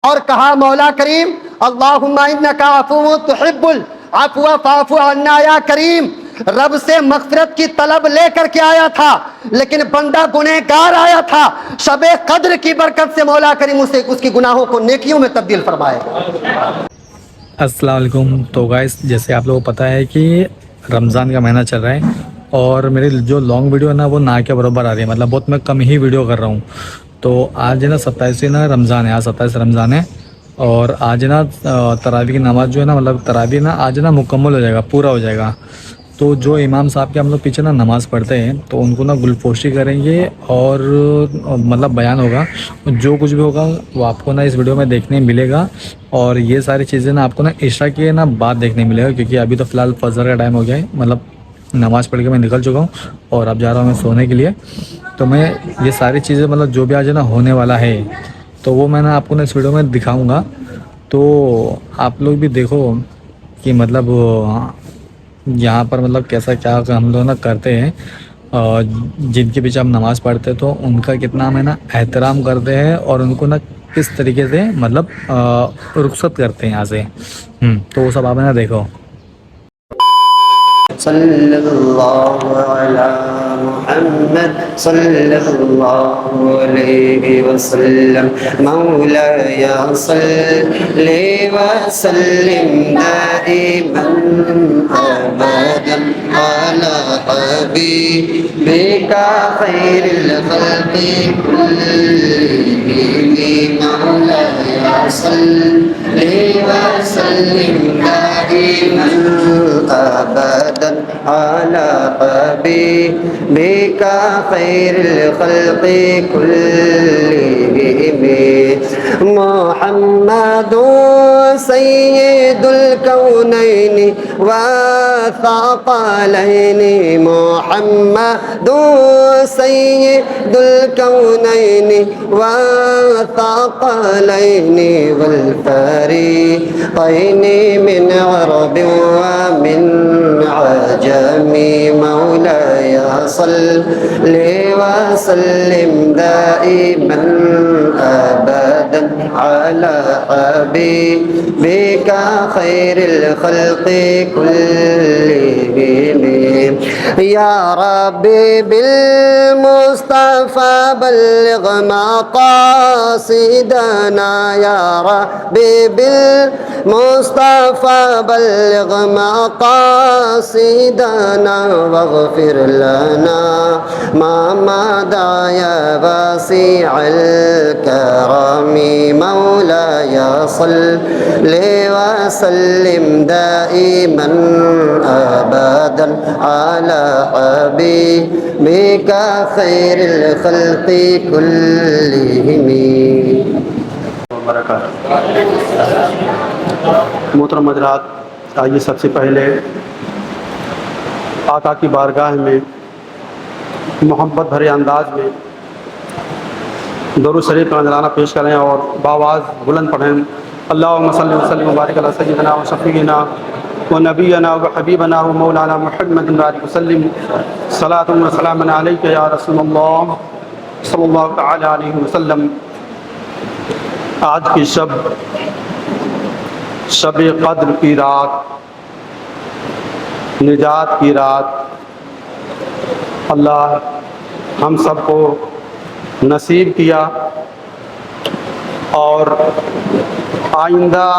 اور کہا مولا کریم اللہم انکا عفو تحب العفو فاعف عنا یا کریم. رب سے مغفرت کی طلب لے کر کے آیا تھا لیکن بندہ گنہگار آیا تھا. شب قدر کی برکت سے مولا کریم اسے اس کی گناہوں کو نیکیوں میں تبدیل فرمائے. السلام علیکم. تو گائس جیسے آپ لوگوں کو پتہ ہے کہ رمضان کا مہینہ چل رہا ہے اور میری جو لانگ ویڈیو ہے نا وہ نہ کے برابر آ رہی ہے. مطلب بہت میں کم ہی ویڈیو کر رہا ہوں. تو آج ہے نا 27 نا رمضان ہے. آج 27 رمضان ہے اور آج نا تراویح کی نماز جو ہے نا مطلب تراویح نا آج نا مکمل ہو جائے گا, پورا ہو جائے گا. تو جو امام صاحب کے ہم لوگ پیچھے نا نماز پڑھتے ہیں تو ان کو نا گلپوشی کریں گے اور مطلب بیان ہوگا. جو کچھ بھی ہوگا وہ آپ کو نا اس ویڈیو میں دیکھنے ملے گا. اور یہ ساری چیزیں نا آپ کو نا عشاء کے نا بعد دیکھنے ملے گا کیونکہ ابھی تو فی الحال فجر کا ٹائم ہو گیا ہے. مطلب نماز پڑھ کے میں نکل چکا ہوں اور اب جا رہا ہوں میں سونے کے لیے. تو میں یہ ساری چیزیں مطلب جو بھی آج نا ہونے والا ہے تو وہ میں نا آپ کو نا اس ویڈیو میں دکھاؤں گا. تو آپ لوگ بھی دیکھو کہ مطلب یہاں پر مطلب کیسا کیا ہم لوگ نا کرتے ہیں. جن کے پیچھے ہم نماز پڑھتے ہیں تو ان کا کتنا ہمیں نا احترام کرتے ہیں اور ان کو نا کس طریقے سے مطلب رخصت کرتے ہیں یہاں سے. تو وہ سب آپ نا دیکھو. صلی اللہ علی محمد صلی اللہ علیہ وسلم مولاي صلی وسلم دائما ابدا على حبيبك خير الخلق كلهم مولاي صلی وسلم دائما ابدا على حبيبك خير الخلق كلهم محمد سيد الكونين والثقلين محمد سيد الكونين والثقلين والفريقين من عرب ومن عجم مولاي صل وسلم دائما ابدا على حبيبك خير الخلق كلهم يا ربي بالمصطفى بلغ مقاصدنا يا ربي بالمصطفى بلغ مقاصدنا واغفر لنا ما مضى يا واسع الكرم مولاي صل وسلم دائما ابدا على حبيبك خير الخلق كلهم. محترم حضرات, آئیے سب سے پہلے آقا کی بارگاہ میں محبت بھرے انداز میں درود شریف کا نذرانہ پیش کریں اور بآواز بلند پڑھیں. اللہم صلی وسلم وبارک علی سیدنا و شفیعنا و نبینا و حبیبنا و مولانا محمد وآلہ وسلم صلاۃ و سلام علیک یا رسول اللہ صلی اللہ تعالی علیہ وسلم. آج کی شب قدر کی رات, نجات کی رات اللہ ہم سب کو نصیب کیا اور آئندہ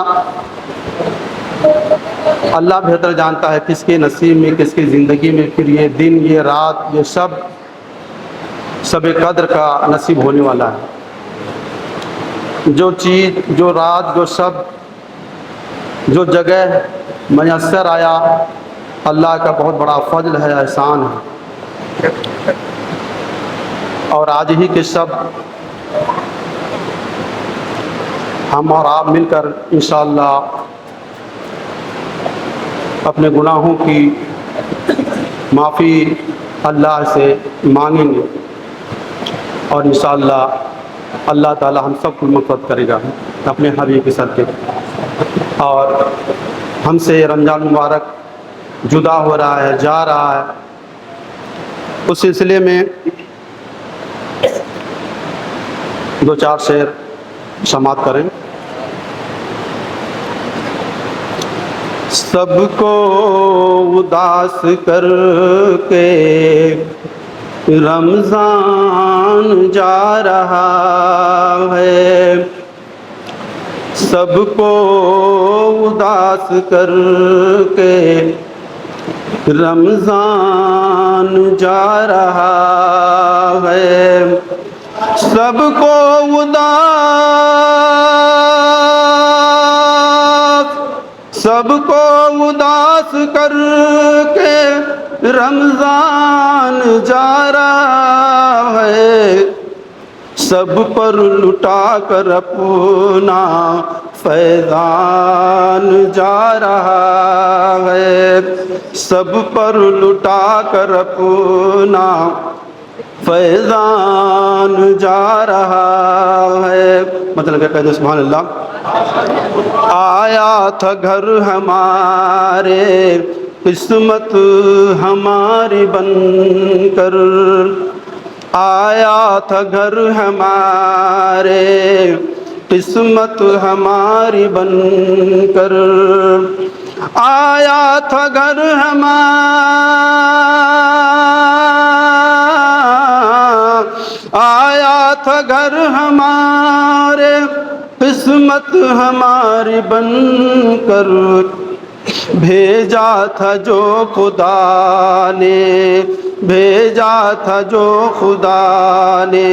اللہ بہتر جانتا ہے کس کے نصیب میں کس کی زندگی میں پھر یہ دن یہ رات یہ شب قدر کا نصیب ہونے والا ہے. جو چیز جو رات جو شب جو جگہ میسر آیا اللہ کا بہت بڑا فضل ہے, احسان ہے. اور آج ہی کے شب ہم اور آپ مل کر انشاءاللہ اپنے گناہوں کی معافی اللہ سے مانگیں گے اور انشاءاللہ اللہ تعالی ہم سب کو مغفرت کرے گا اپنے حبیب کے صدقے. اور ہم سے رمضان مبارک جدا ہو رہا ہے, جا رہا ہے, اس سلسلے میں دو چار شعر سماعت کریں. سب کو اداس کر کے رمضان جا رہا ہے، سب کو اداس کر کے رمضان جا رہا ہے، سب کو اداس کر کے رمضان جا رہا ہے، سب پر لٹا کر اپنا فیضان جا رہا ہے، سب پر لٹا کر اپنا فیضان جا رہا ہے۔ مطلب کیا کہتے ہیں؟ سبحان اللہ۔ آیا تھا گھر ہمارے قسمت ہماری بن کر، آیا تھا گھر ہمارے قسمت ہماری بن کر، آیا تھا گھر ہمارے قسمت ہماری بن کر، بھیجا تھا جو خدا نے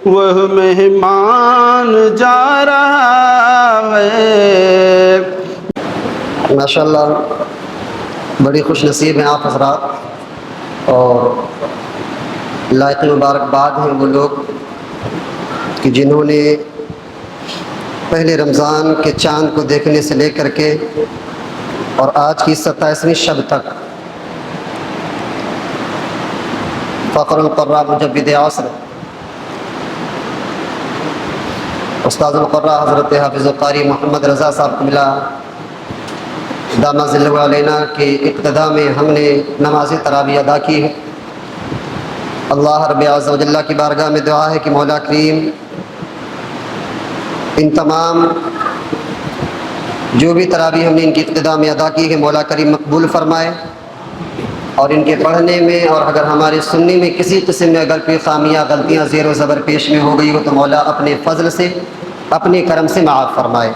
وہ مہمان جا رہا ہے۔ ماشاءاللہ بڑی خوش نصیب ہیں آپ حضرات، اور لائق مبارکباد ہیں وہ لوگ کہ جنہوں نے پہلے رمضان کے چاند کو دیکھنے سے لے کر کے اور آج کی 27ویں شب تک فخر القراء مجدد عصر استاد القراء حضرت حافظ القاری محمد رضا صاحب قبلہ دامہ ظلہ علینا کی اقتداء میں ہم نے نماز تراویح ادا کی ہے۔ اللہ رب عز و جل کی بارگاہ میں دعا ہے کہ مولا کریم ان تمام جو بھی تراویح ہم نے ان کی ابتدا میں ادا کی ہے مولا کریم مقبول فرمائے، اور ان کے پڑھنے میں اور اگر ہمارے سننے میں کسی قسم میں اگر کوئی خامیاں غلطیاں زیر و زبر پیش میں ہو گئی ہو تو مولا اپنے فضل سے اپنے کرم سے معاف فرمائے۔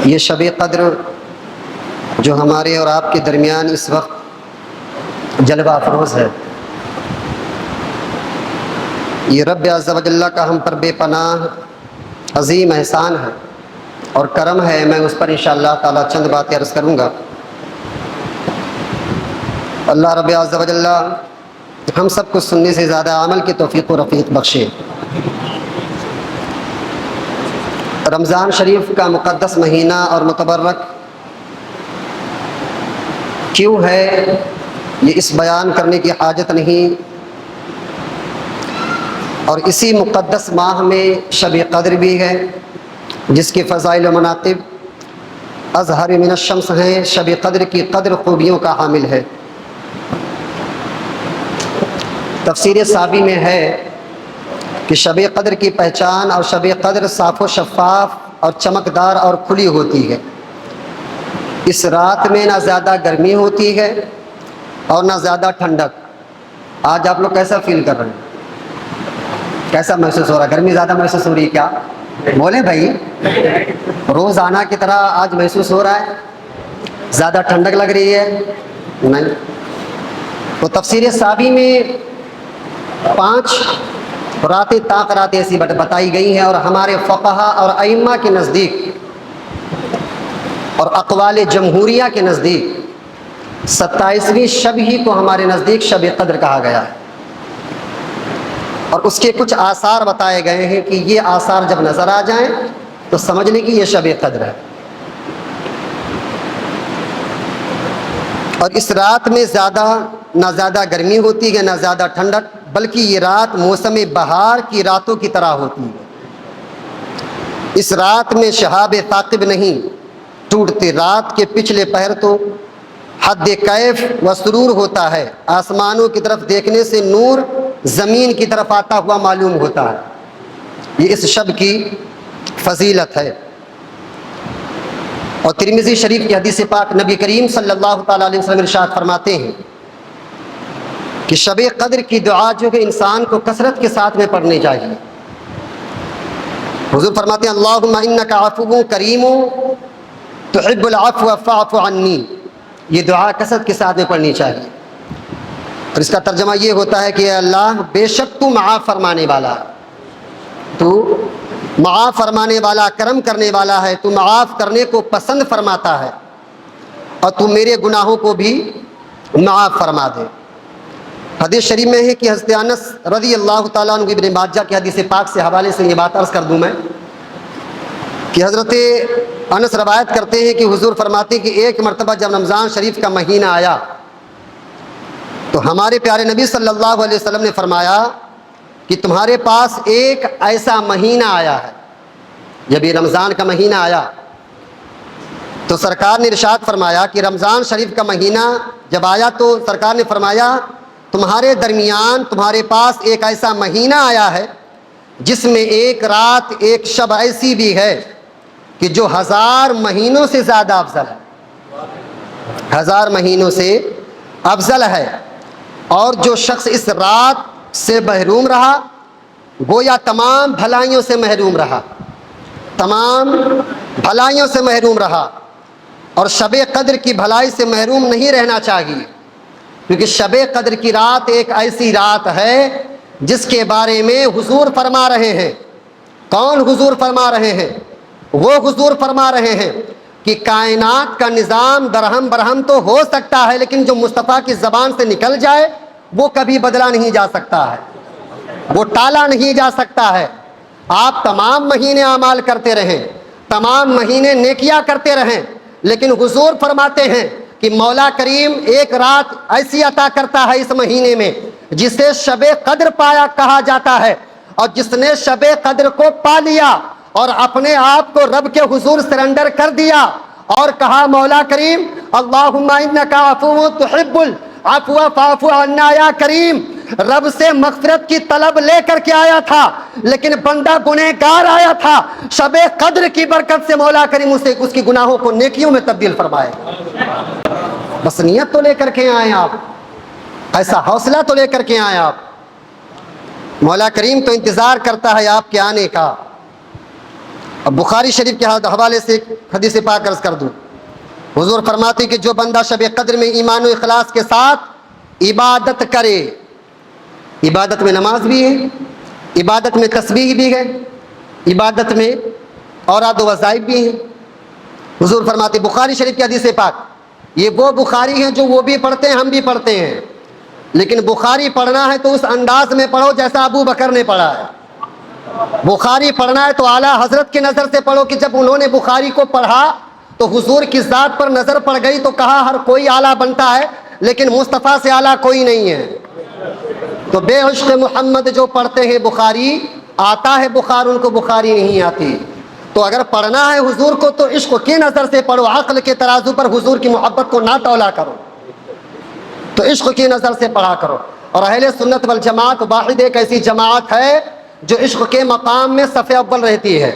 یہ شب قدر جو ہمارے اور آپ کے درمیان اس وقت جلوہ افروز ہے، یہ رب عز و جل کا ہم پر بے پناہ عظیم احسان ہے اور کرم ہے۔ میں اس پر انشاءاللہ تعالی چند باتیں عرض کروں گا۔ اللہ رب عز و جل ہم سب کو سننے سے زیادہ عمل کی توفیق و رفیق بخشے۔ رمضان شریف کا مقدس مہینہ اور متبرک کیوں ہے یہ اس بیان کرنے کی حاجت نہیں، اور اسی مقدس ماہ میں شب قدر بھی ہے جس کی فضائل و مناقب اظہر من الشمس ہیں۔ شب قدر کی قدر خوبیوں کا حامل ہے۔ تفسیر صابی میں ہے کہ شب قدر کی پہچان اور شب قدر صاف و شفاف اور چمکدار اور کھلی ہوتی ہے۔ اس رات میں نہ زیادہ گرمی ہوتی ہے اور نہ زیادہ ٹھنڈک۔ آج آپ لوگ کیسا فیل کر رہے ہیں؟ کیسا محسوس ہو رہا ہے؟ گرمی زیادہ محسوس ہو رہی ہے کیا؟ بولے بھائی، روزانہ کی طرح آج محسوس ہو رہا ہے؟ زیادہ ٹھنڈک لگ رہی ہے؟ نہیں۔ تو تفسیر صابی میں 5 راتیں طاق راتیں ایسی بتائی گئی ہیں، اور ہمارے فقہا اور ائمہ کے نزدیک اور اقوال جمہوریہ کے نزدیک 27ویں شب ہی کو ہمارے نزدیک شب قدر کہا گیا ہے، اور اس کے کچھ آثار بتائے گئے ہیں کہ یہ آثار جب نظر آ جائیں تو سمجھ لیں کہ یہ شب قدر ہے۔ اور اس رات میں نہ زیادہ گرمی ہوتی ہے نہ زیادہ ٹھنڈک، بلکہ یہ رات موسم بہار کی راتوں کی طرح ہوتی ہے۔ اس رات میں شہاب ثاقب نہیں ٹوٹتے، رات کے پچھلے پہر تو حد کیف و سرور ہوتا ہے، آسمانوں کی طرف دیکھنے سے نور زمین کی طرف آتا ہوا معلوم ہوتا ہے۔ یہ اس شب کی فضیلت ہے۔ اور ترمذی شریف کی حدیث پاک نبی کریم صلی اللہ تعالیٰ علیہ وسلم ارشاد فرماتے ہیں کہ شب قدر کی دعا جو کہ انسان کو کثرت کے ساتھ میں پڑھنی چاہیے. حضور فرماتے ہیں اللہم انک عفو کریم تحب العفو فاعف عنی. یہ دعا کثرت کے ساتھ میں پڑھنی چاہیے. اور اس کا ترجمہ یہ ہوتا ہے کہ اے اللہ بے شک تو معاف فرمانے والا ہے, تو معاف فرمانے والا, کرم کرنے والا ہے, تو معاف کرنے کو پسند فرماتا ہے, اور تو میرے گناہوں کو بھی معاف فرما دے. حدیث شریف میں ہے کہ حضرت انس رضی اللہ تعالیٰ عنہ ابن ماجہ کی حدیث پاک سے حوالے سے یہ بات عرض کر دوں میں کہ حضرت انس روایت کرتے ہیں کہ حضور فرماتے کہ ایک مرتبہ جب رمضان شریف کا مہینہ آیا تو ہمارے پیارے نبی صلی اللہ علیہ وسلم نے فرمایا کہ تمہارے پاس ایک ایسا مہینہ آیا ہے. جب یہ رمضان کا مہینہ آیا تو سرکار نے ارشاد فرمایا کہ رمضان شریف کا مہینہ جب آیا تو سرکار نے فرمایا تمہارے درمیان تمہارے پاس ایک ایسا مہینہ آیا ہے جس میں ایک رات ایک شب ایسی بھی ہے کہ جو 1000 مہینوں سے زیادہ افضل ہے, 1000 مہینوں سے افضل ہے. اور جو شخص اس رات سے محروم رہا گویا تمام بھلائیوں سے محروم رہا, تمام بھلائیوں سے محروم رہا. اور شب قدر کی بھلائی سے محروم نہیں رہنا چاہیے, کیونکہ شب قدر کی رات ایک ایسی رات ہے جس کے بارے میں حضور فرما رہے ہیں. کون حضور فرما رہے ہیں؟ وہ حضور فرما رہے ہیں کہ کائنات کا نظام درہم برہم تو ہو سکتا ہے, لیکن جو مصطفیٰ کی زبان سے نکل جائے وہ کبھی بدلا نہیں جا سکتا ہے, وہ ٹالا نہیں جا سکتا ہے. آپ تمام مہینے اعمال کرتے رہیں, تمام مہینے نیکیاں کرتے رہیں, لیکن حضور فرماتے ہیں کہ مولا کریم ایک رات ایسی عطا کرتا ہے اس مہینے میں جسے شب قدر پایا کہا جاتا ہے. اور جس نے شب قدر کو پا لیا اور اپنے آپ کو رب کے حضور سرنڈر کر دیا اور کہا مولا کریم اللہم انک عفو تحب العفو فاعف عنا یا کریم, رب سے مغفرت کی طلب لے کر کے آیا تھا لیکن بندہ گنہگار آیا تھا, شب قدر کی برکت سے مولا کریم اسے اس کی گناہوں کو نیکیوں میں تبدیل فرمائے. بس نیت تو لے کر کے آئے آپ, ایسا حوصلہ تو لے کر کے آئے آپ. مولا کریم تو انتظار کرتا ہے آپ کے آنے کا. اب بخاری شریف کے حوالے سے حدیث پاک عرض کر دوں. حضور فرماتے کہ جو بندہ شب قدر میں ایمان و اخلاص کے ساتھ عبادت کرے, عبادت میں نماز بھی ہے, عبادت میں تسبیح بھی ہے, عبادت میں اوراد و وظائف بھی ہیں. حضور فرماتے بخاری شریف کی حدیث پاک, یہ وہ بخاری ہیں جو وہ بھی پڑھتے ہیں ہم بھی پڑھتے ہیں, لیکن بخاری پڑھنا ہے تو اس انداز میں پڑھو جیسا ابو بکر نے پڑھا ہے. بخاری پڑھنا ہے تو اعلیٰ حضرت کی نظر سے پڑھو کہ جب انہوں نے بخاری کو پڑھا تو حضور کی ذات پر نظر پڑ گئی تو کہا ہر کوئی اعلیٰ بنتا ہے لیکن مصطفیٰ سے اعلیٰ کوئی نہیں ہے. تو بے عشق محمد جو پڑھتے ہیں بخاری, آتا ہے بخار ان کو بخاری نہیں آتی. تو اگر پڑھنا ہے حضور کو تو عشق کی نظر سے پڑھو, عقل کے ترازو پر حضور کی محبت کو نہ تولا کرو, تو عشق کی نظر سے پڑھا کرو. اور اہل سنت والجماعت واحد ایک ایسی جماعت ہے جو عشق کے مقام میں صف اول رہتی ہے,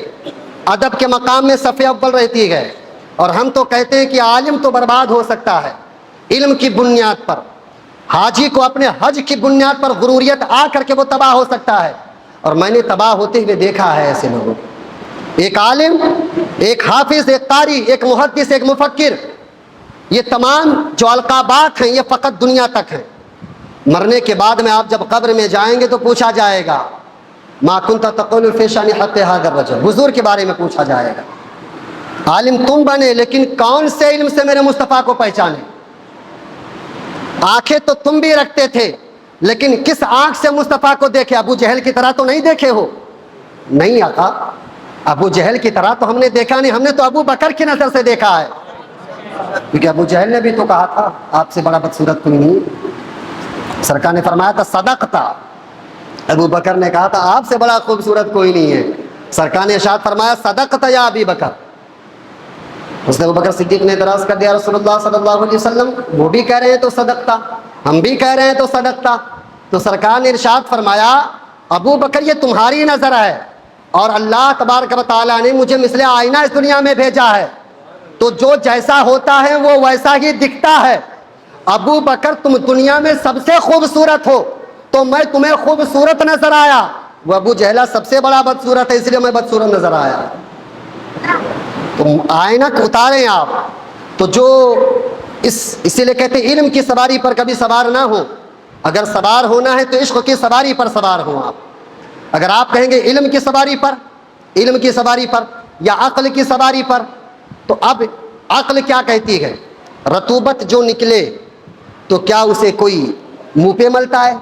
ادب کے مقام میں صف اول رہتی ہے. اور ہم تو کہتے ہیں کہ عالم تو برباد ہو سکتا ہے علم کی بنیاد پر, حاجی کو اپنے حج کی بنیاد پر غروریت آ کر کے وہ تباہ ہو سکتا ہے. اور میں نے تباہ ہوتے ہوئے دیکھا ہے ایسے لوگوں کو. ایک عالم, ایک حافظ, ایک قاری, ایک محدث, ایک مفکر, یہ تمام جو القابات ہیں یہ فقط دنیا تک ہیں. مرنے کے بعد میں آپ جب قبر میں جائیں گے تو پوچھا جائے گا ما کنت تقول فی شأن حق هذا الرجل, حضور کے بارے میں پوچھا جائے گا. عالم تم بنے لیکن کون سے علم سے میرے مصطفیٰ کو پہچانے؟ آنکھیں تو تم بھی رکھتے تھے لیکن کس آنکھ سے مصطفیٰ کو دیکھے؟ ابو جہل کی طرح تو نہیں دیکھے ہو. نہیں آقا, ابو جہل کی طرح تو ہم نے دیکھا نہیں, ہم نے تو ابو بکر کی نظر سے دیکھا ہے, کیونکہ ابو جہل نے بھی تو کہا تھا آپ سے بڑا بدصورت کوئی نہیں. سرکار نے فرمایا تھا صدقتا, ابو بکر نے کہا تھا آپ سے بڑا خوبصورت کوئی نہیں ہے. سرکار نے ارشاد فرمایا صدقتا یا ابی بکر. اس نے ابو بکر صدیق نے اعتراض کر دیا رسول اللہ صلی اللہ علیہ وسلم وہ بھی کہہ رہے ہیں تو صدقتا, ہم بھی کہہ رہے ہیں تو صدقتا. تو سرکار نے ارشاد فرمایا ابو بکر یہ تمہاری نظر ہے اور اللہ تبارک و تعالیٰ نے مجھے مثل آئینہ اس دنیا میں بھیجا ہے. تو جو جیسا ہوتا ہے وہ ویسا ہی دکھتا ہے. ابو بکر تم دنیا میں سب سے خوبصورت ہو تو میں تمہیں خوبصورت نظر آیا. وہ ابو جہلہ سب سے بڑا بدصورت ہے اس لیے میں بدصورت نظر آیا. تم آئینہ اتاریں آپ. تو جو اسی لیے کہتے ہیں علم کی سواری پر کبھی سوار نہ ہو. اگر سوار ہونا ہے تو عشق کی سواری پر سوار ہوں آپ. اگر آپ کہیں گے علم کی سواری پر یا عقل کی سواری پر, تو اب عقل کیا کہتی ہے؟ رطوبت جو نکلے تو کیا اسے کوئی منہ پہ ملتا ہے؟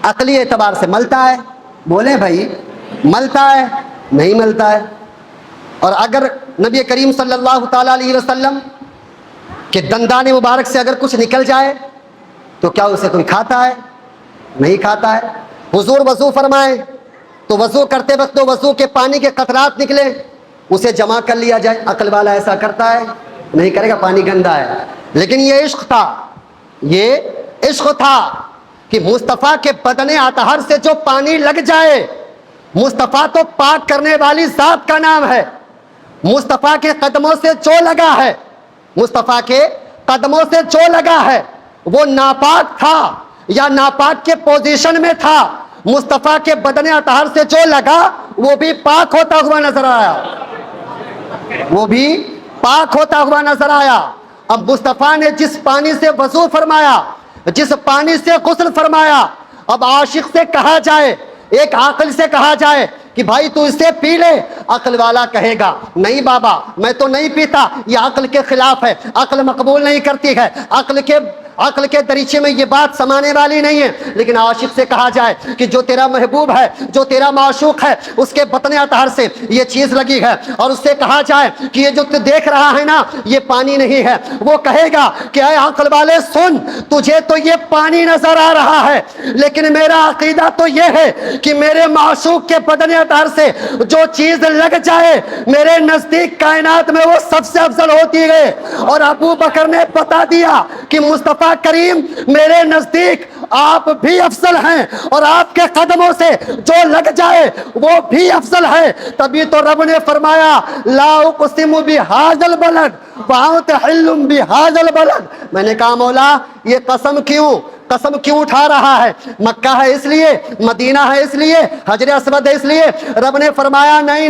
عقلی اعتبار سے ملتا ہے؟ بولیں بھائی, ملتا ہے؟ نہیں ملتا ہے. اور اگر نبی کریم صلی اللہ تعالیٰ علیہ وسلم کہ دندان مبارک سے اگر کچھ نکل جائے تو کیا اسے کوئی کھاتا ہے؟ نہیں کھاتا ہے. حضور وضو فرمائے تو وضو کرتے وقت وضو کے پانی کے قطرات نکلے, اسے جمع کر لیا جائے. عقل والا ایسا کرتا ہے؟ نہیں کرے گا, پانی گندا ہے. لیکن یہ عشق تھا کہ مصطفیٰ کے بدن اطہر سے جو پانی لگ جائے. مصطفیٰ تو پاک کرنے والی ذات کا نام ہے. مصطفیٰ کے قدموں سے جو لگا ہے, مصطفیٰ کے قدموں سے جو لگا ہے وہ ناپاک تھا یا ناپاک کے پوزیشن میں تھا. مصطفیٰ کے بدن اطہر سے جو لگا وہ بھی پاک ہوتا ہوا نظر آیا, وہ بھی پاک ہوتا ہوا نظر آیا. اب مصطفیٰ نے جس پانی سے وضو فرمایا, جس پانی سے غسل فرمایا, اب عاشق سے کہا جائے, ایک عاقل سے کہا جائے کہ بھائی تو اسے پی لے, عقل والا کہے گا نہیں بابا میں تو نہیں پیتا, یہ عقل کے خلاف ہے, عقل مقبول نہیں کرتی ہے, عقل کے دریچے میں یہ بات سمانے والی نہیں ہے. لیکن عاشق سے کہا جائے کہ جو تیرا محبوب ہے, جو تیرا معشوق ہے, اس کے بطن اطہر سے یہ چیز لگی ہے, اور اس سے کہا جائے کہ یہ جو تو دیکھ رہا ہے نا یہ پانی نہیں ہے, وہ کہے گا کہ اے عقل والے سن, تجھے تو یہ پانی نظر آ رہا ہے لیکن میرا عقیدہ تو یہ ہے کہ میرے معشوق کے بدن اطہر سے جو چیز لگ جائے میرے نزدیک کائنات میں وہ سب سے افضل ہوتی ہے. اور ابو بکر نے بتا دیا کہ مصطفیٰ کریم میرے نزدیک آپ بھی افضل ہیں, اور آپ کے قدموں سے جو لگ جائے وہ بھی افضل ہے. تبھی تو رب نے فرمایا لا اقسم بہذا البلد وانت حل بہذا البلد. میں نے کہا مولا یہ قسم کیوں اٹھا رہا ہے؟ مکہ ہے اس لیے, مدینہ ہے اس لیے, حجر اسود ہے اس لیے؟ رب نے فرمایا نہیں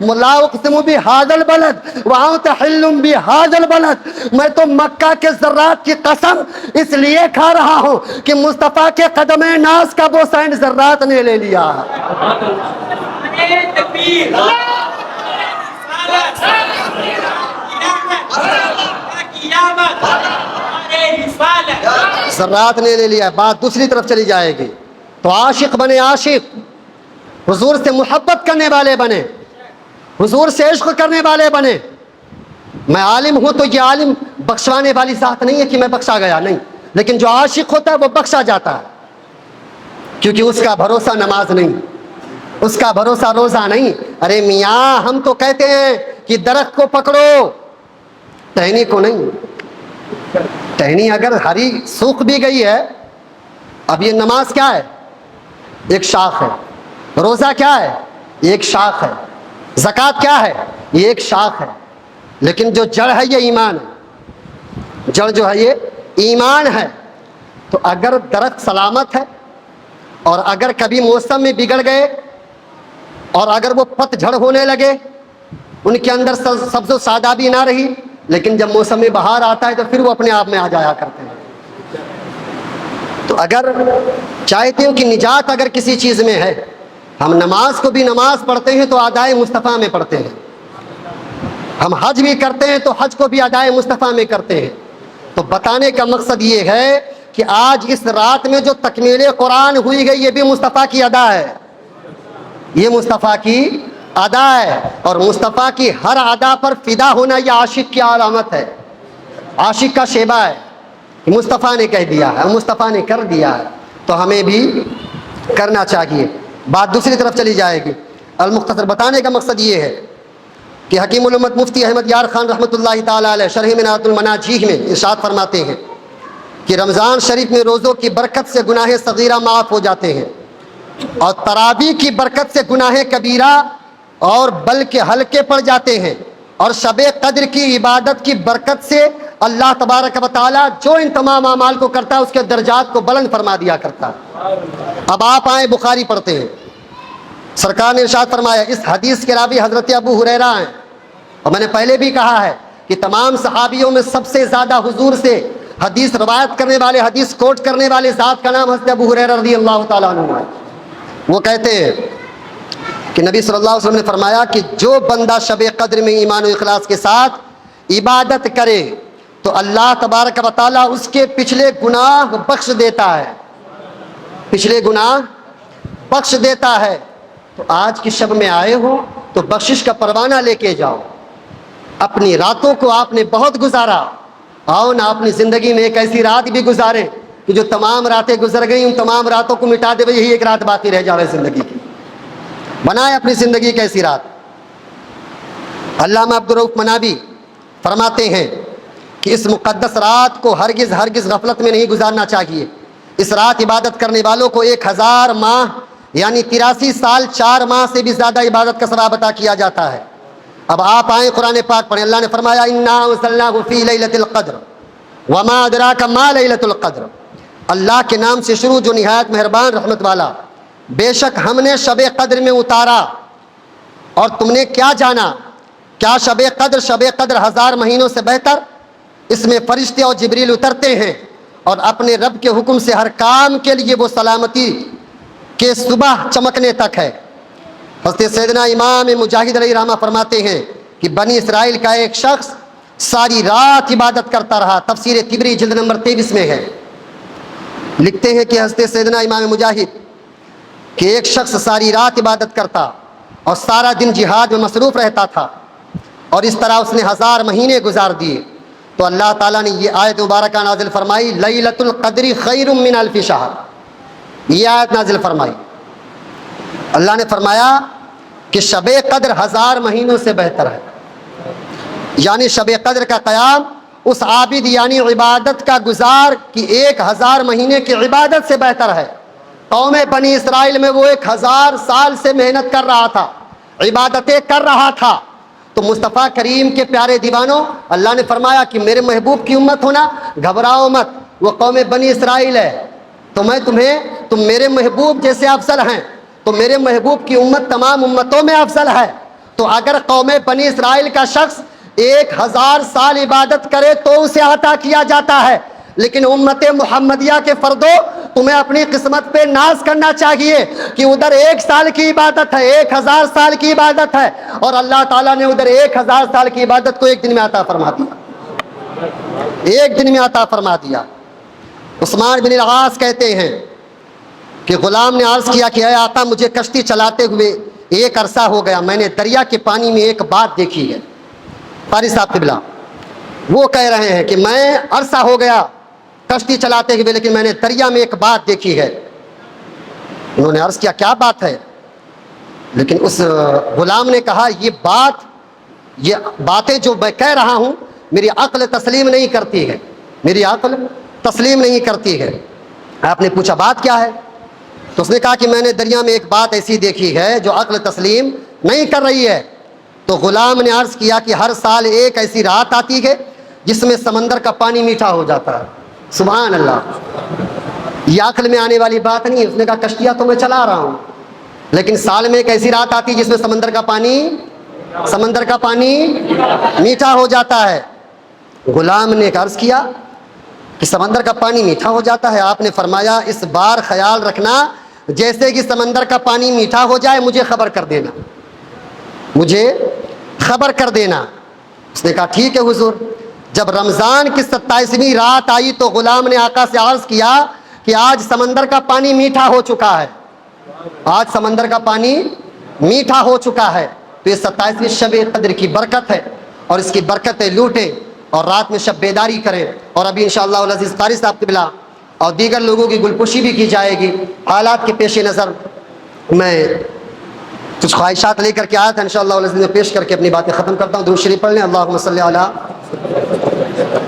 لا اقسم بہذا البلد وانت حل بہذا البلد, میں تو مکہ کے ذرات کی قسم اس لیے کھا رہا ہوں کہ مصطفیٰ کے قدم ناز کا بوسہ ان ذرات نے لے لیا. ذرات نے لے لیا. بات دوسری طرف چلی جائے گی تو عاشق بنے, عاشق حضور سے محبت کرنے والے بنے, حضور سے عشق کرنے والے بنے. میں عالم ہوں تو یہ عالم بخشوانے والی ذات نہیں ہے کہ میں بخشا گیا, نہیں, لیکن جو عاشق ہوتا ہے وہ بخشا جاتا ہے, کیونکہ اس کا بھروسہ نماز نہیں, اس کا بھروسہ روزہ نہیں. ارے میاں ہم تو کہتے ہیں کہ درخت کو پکڑو, ٹہنی کو نہیں. ٹہنی اگر ہری سوکھ بھی گئی ہے, اب یہ نماز کیا ہے؟ ایک شاخ ہے. روزہ کیا ہے؟ ایک شاخ ہے. زکوٰۃ کیا ہے؟ یہ ایک شاخ ہے. لیکن جو جڑ ہے یہ ایمان ہے, جڑ جو ہے یہ ایمان ہے. تو اگر درخت سلامت ہے اور اگر کبھی موسم میں بگڑ گئے اور اگر وہ پت جھڑ ہونے لگے, ان کے اندر سبز و شادابی نہ رہی, لیکن جب موسم میں بہار آتا ہے تو پھر وہ اپنے آپ میں آ جایا کرتے ہیں. تو اگر چاہتے ہو کہ نجات اگر کسی چیز میں ہے, ہم نماز کو بھی نماز پڑھتے ہیں تو ادائے مصطفیٰ میں پڑھتے ہیں, ہم حج بھی کرتے ہیں تو حج کو بھی ادائے مصطفیٰ میں کرتے ہیں. تو بتانے کا مقصد یہ ہے کہ آج اس رات میں جو تکمیل قرآن ہوئی گئی یہ بھی مصطفیٰ کی ادا ہے, یہ مصطفیٰ کی ادا ہے. اور مصطفیٰ کی ہر ادا پر فدا ہونا یہ عاشق کی علامت ہے, عاشق کا شیبہ ہے. مصطفیٰ نے کہہ دیا ہے, مصطفیٰ نے کر دیا ہے, تو ہمیں بھی کرنا چاہیے. بات دوسری طرف چلی جائے گی. المختصر بتانے کا مقصد یہ ہے کہ حکیم الامت مفتی احمد یار خان رحمۃ اللہ تعالیٰ علیہ شرح منہاج المناجیح میں ارشاد فرماتے ہیں کہ رمضان شریف میں روزوں کی برکت سے گناہ صغیرہ معاف ہو جاتے ہیں, اور تراویح کی برکت سے گناہ کبیرہ اور بلکہ ہلکے پڑ جاتے ہیں. اور شب قدر کی عبادت کی برکت سے اللہ تبارک و تعالیٰ جو ان تمام اعمال کو کرتا ہے اس کے درجات کو بلند فرما دیا کرتا ہے۔ اب آپ آئیں بخاری پڑھتے ہیں، سرکار نے ارشاد فرمایا، اس حدیث کے راوی حضرت ابو ہریرہ ہیں، اور میں نے پہلے بھی کہا ہے کہ تمام صحابیوں میں سب سے زیادہ حضور سے حدیث روایت کرنے والے، حدیث کوٹ کرنے والے ذات کا نام حضرت ابو ہریرہ رضی اللہ تعالیٰ عنہ ہے۔ وہ کہتے ہیں کہ نبی صلی اللہ علیہ وسلم نے فرمایا کہ جو بندہ شب قدر میں ایمان و اخلاص کے ساتھ عبادت کرے تو اللہ تبارک و تعالیٰ اس کے پچھلے گناہ بخش دیتا ہے، پچھلے گناہ بخش دیتا ہے۔ تو آج کی شب میں آئے ہو تو بخشش کا پروانہ لے کے جاؤ۔ اپنی راتوں کو آپ نے بہت گزارا، آؤ نا اپنی زندگی میں ایک ایسی رات بھی گزاریں کہ جو تمام راتیں گزر گئیں ان تمام راتوں کو مٹا دے، یہی ایک رات باقی رہ جاوے زندگی کی۔ بنائے اپنی زندگی کی ایسی رات۔ علامہ عبدالرؤف منابی فرماتے ہیں کہ اس مقدس رات کو ہرگز ہرگز غفلت میں نہیں گزارنا چاہیے۔ اس رات عبادت کرنے والوں کو 1000 ماہ یعنی 83 سال 4 ماہ سے بھی زیادہ عبادت کا ثواب عطا کیا جاتا ہے۔ اب آپ آئیں قرآن پاک پڑھیں، اللہ نے فرمایا انا انزلناہ فی لیلۃ القدر وما ادراک ما لیلۃ القدر، اللہ کے نام سے شروع جو نہایت مہربان رحمت والا، بے شک ہم نے شب قدر میں اتارا، اور تم نے کیا جانا؟ کیا شب قدر 1000 مہینوں سے بہتر؟ اس میں فرشتے اور جبریل اترتے ہیں اور اپنے رب کے حکم سے ہر کام کے لیے وہ سلامتی کے صبح چمکنے تک ہے۔ حضرت سیدنا امام مجاہد علیہ رحمہ فرماتے ہیں کہ بنی اسرائیل کا ایک شخص ساری رات عبادت کرتا رہا، تفسیر طبری جلد نمبر 23 میں ہے۔ لکھتے ہیں کہ حضرت سیدنا امام مجاہد کہ ایک شخص ساری رات عبادت کرتا اور سارا دن جہاد میں مصروف رہتا تھا، اور اس طرح اس نے 1000 مہینے گزار دیے، تو اللہ تعالیٰ نے یہ آیت مبارکہ نازل فرمائی لیلۃ القدر خیر من الف شہر، یہ آیت نازل فرمائی۔ اللہ نے فرمایا کہ شب قدر 1000 مہینوں سے بہتر ہے، یعنی شب قدر کا قیام اس عابد یعنی عبادت کا گزار کی 1000 مہینے کی عبادت سے بہتر ہے۔ قوم بنی اسرائیل میں وہ 1000 سال سے محنت کر رہا تھا، عبادتیں کر رہا تھا، تو مصطفیٰ کریم کے پیارے دیوانوں، اللہ نے فرمایا کہ میرے محبوب کی امت ہونا، گھبراؤ مت، وہ قوم بنی اسرائیل ہے، تو میں تم میرے محبوب جیسے افضل ہیں، تو میرے محبوب کی امت تمام امتوں میں افضل ہے۔ تو اگر قوم بنی اسرائیل کا شخص 1000 سال عبادت کرے تو اسے عطا کیا جاتا ہے، لیکن امت محمدیہ کے فردو، تمہیں اپنی قسمت پہ ناز کرنا چاہیے کہ ادھر 1 سال کی عبادت ہے، 1000 سال کی عبادت ہے، اور اللہ تعالیٰ نے ادھر 1000 سال کی عبادت کو 1 دن میں عطا فرما دیا، 1 دن میں عطا فرما دیا۔ عثمان بن العاص کہتے ہیں کہ غلام نے عرض کیا کہ اے آقا، مجھے کشتی چلاتے ہوئے 1 عرصہ ہو گیا، میں نے دریا کے پانی میں ایک بات دیکھی ہے۔ قاری صاحب قبلہ وہ کہہ رہے ہیں کہ میں عرصہ ہو گیا کشتی چلاتے ہوئے، لیکن میں نے دریا میں ایک بات دیکھی ہے۔ انہوں نے عرض کیا کیا بات ہے؟ لیکن اس غلام نے کہا یہ باتیں جو میں کہہ رہا ہوں میری عقل تسلیم نہیں کرتی ہے، میری عقل تسلیم نہیں کرتی ہے۔ آپ نے پوچھا بات کیا ہے؟ تو اس نے کہا کہ میں نے دریا میں ایک بات ایسی دیکھی ہے جو عقل تسلیم نہیں کر رہی ہے۔ تو غلام نے عرض کیا کہ ہر سال ایک ایسی رات آتی ہے جس میں سمندر کا پانی میٹھا ہو جاتا ہے۔ سبحان اللہ، یہ عقل میں آنے والی بات نہیں ہے۔ اس نے کہا کشتیاں تو میں چلا رہا ہوں، لیکن سال میں ایک ایسی رات آتی ہے جس میں سمندر کا پانی میٹھا ہو جاتا ہے۔ غلام نے عرض کیا کہ سمندر کا پانی میٹھا ہو جاتا ہے؟ آپ نے فرمایا اس بار خیال رکھنا جیسے کہ سمندر کا پانی میٹھا ہو جائے مجھے خبر کر دینا، مجھے خبر کر دینا۔ اس نے کہا ٹھیک ہے حضور۔ جب رمضان کی 27ویں رات آئی تو غلام نے آقا سے عرض کیا کہ آج سمندر کا پانی میٹھا ہو چکا ہے، آج سمندر کا پانی میٹھا ہو چکا ہے۔ تو یہ 27ویں شب قدر کی برکت ہے، اور اس کی برکتیں لوٹیں اور رات میں شب بیداری کریں۔ اور ابھی انشاءاللہ العزیز قاری صاحب قبلہ اور دیگر لوگوں کی گلپوشی بھی کی جائے گی۔ حالات کے پیش نظر میں کچھ خواہشات لے کر کے آیا تھا، انشاءاللہ العزیز میں پیش کر کے اپنی باتیں ختم کرتا ہوں۔ درود شریف پڑھ لیں۔ اللہم صلی علی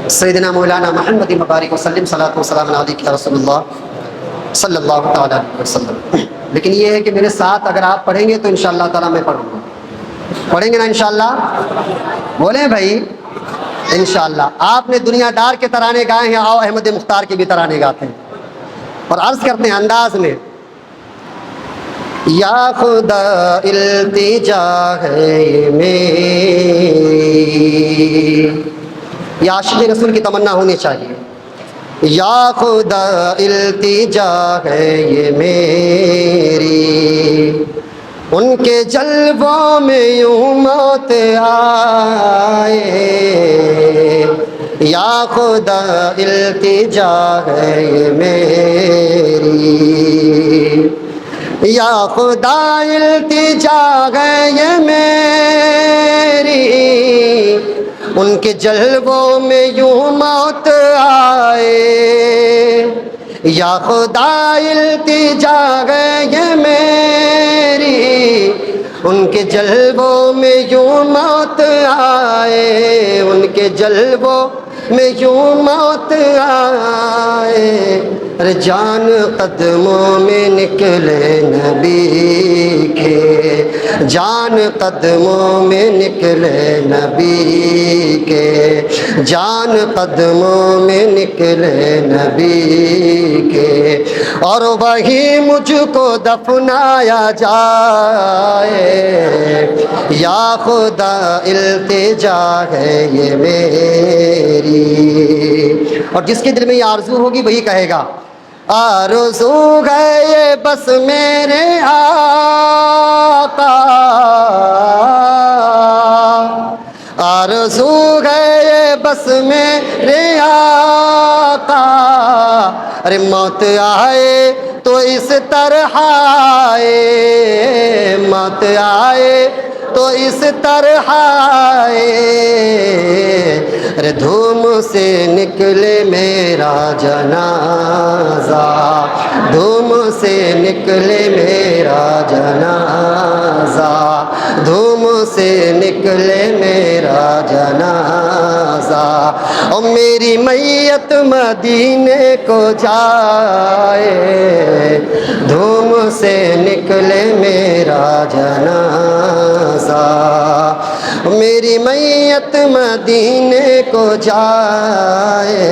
سیدنا مولانا محمد مبارک وسلم، صلاۃ و سلام علیک یا رسول اللہ صلی اللہ تعالیٰ علیہ وسلم۔ لیکن یہ ہے کہ میرے ساتھ اگر آپ پڑھیں گے تو انشاءاللہ تعالیٰ میں پڑھوں گا۔ پڑھیں گے نا انشاءاللہ؟ بولیں بھائی انشاءاللہ. آپ نے دنیا دار کے ترانے گائے ہیں، آؤ احمد مختار کے بھی ترانے گاتے ہیں اور عرض کرتے ہیں انداز میں. یا خدا التجا ہے یہ میری، یہ عاشق رسول کی تمنا ہونی چاہیے. یا خدا التجا ہے یہ میری، ان کے جلووں میں یوں موت آئے. یا خدا التجا ہے یہ میری، یا خدا التجا ہے یہ میری، ان کے جلووں میں یوں موت آئے. یا خدا التجا ہے یہ میری، ان کے جلووں میں یوں موت آئے، ان کے جلووں میں یوں موت آئے. ارے جان قدموں میں نکلے نبی کے، جان قدموں میں نکلے نبی کے، جان قدموں میں نکلے نبی کے، اور وہی مجھ کو دفنایا جائے. یا خدا التجا ہے یہ میری. اور جس کے دل میں یہ آرزو ہوگی وہی کہے گا آرزو ہے یہ بس میرے آقا، آرزو ہے یہ بس میرے آقا. ارے موت آئے تو اس طرح آئے، موت آئے تو اس طرح آئے. ارے دھوم سے نکلے میرا جنازہ، دھوم سے نکلے میرا جنازہ، دھوم سے نکلے میرا جنازہ. اور میری میت مدینے کو جائے، دھوم سے نکلے میرا جنازہ. میری میت مدینے کو جائے.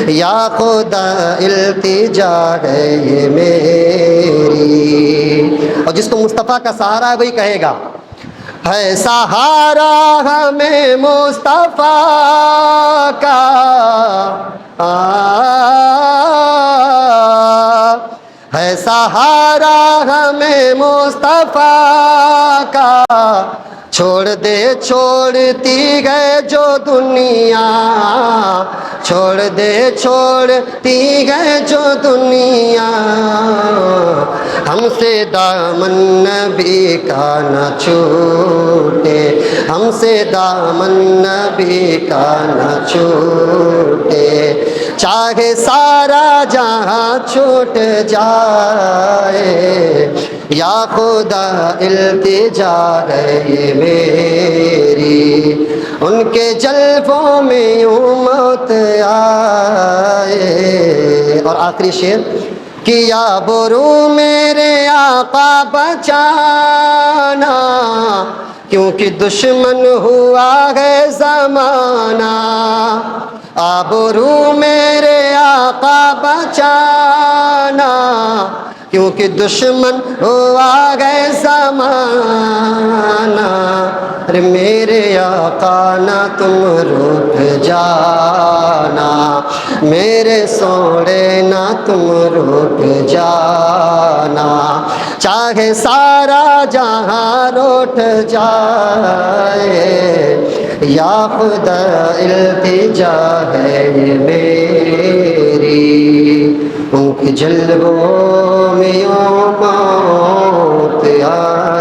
یا خدا التجا ہے یہ میری. اور جس کو مصطفیٰ کا سہارا ہے وہی کہے گا ہے سہارا ہمیں مصطفیٰ کا، ہے سہارا ہمیں مصطفیٰ کا. چھوڑ دے چھوڑتی گئے جو دنیا، چھوڑ دے چھوڑتی گئے جو دنیا. ہم سے دامن نبی کا نہ چھوٹے، ہم سے دامن نبی کا نہ چھوٹے. چاہے سارا جہاں چھوٹ جائے. یا خدا التجا ہے یہ میری، ان کے جلووں میں یوں موت آئے. اور آخری شعر کیا برو میرے آقا بچانا، کیونکہ دشمن ہوا ہے زمانہ. آبرو میرے آقا بچانا، کیونکہ دشمن ہوا گئے زمانہ. ارے میرے آقا نہ تم روٹھ جانا، میرے سوڑے نہ تم روٹھ جانا. چاہے سارا جہاں روٹھ جائے. یا خدا التجا ہے یہ میری، ان کے جلووں میں یوں موت آئے.